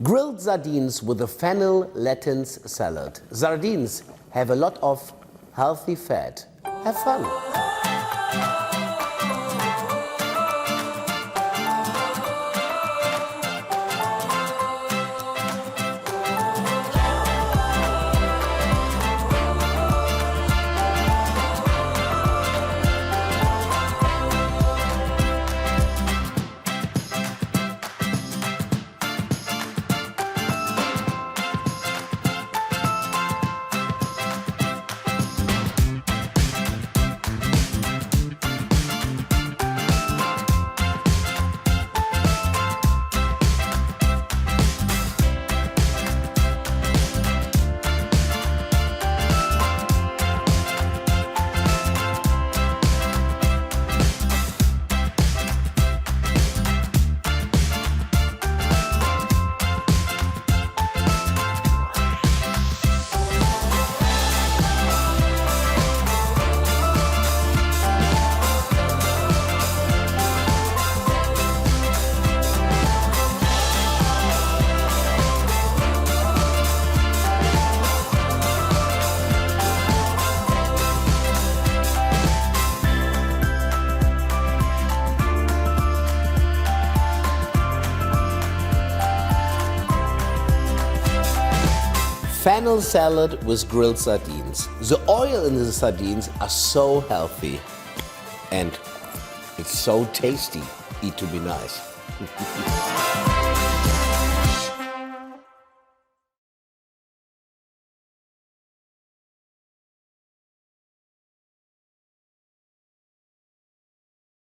Grilled sardines with a fennel lentils salad. Sardines have a lot of healthy fat. Have fun. Fennel salad with grilled sardines. The oil in the sardines are so healthy and it's so tasty. Eat to be nice.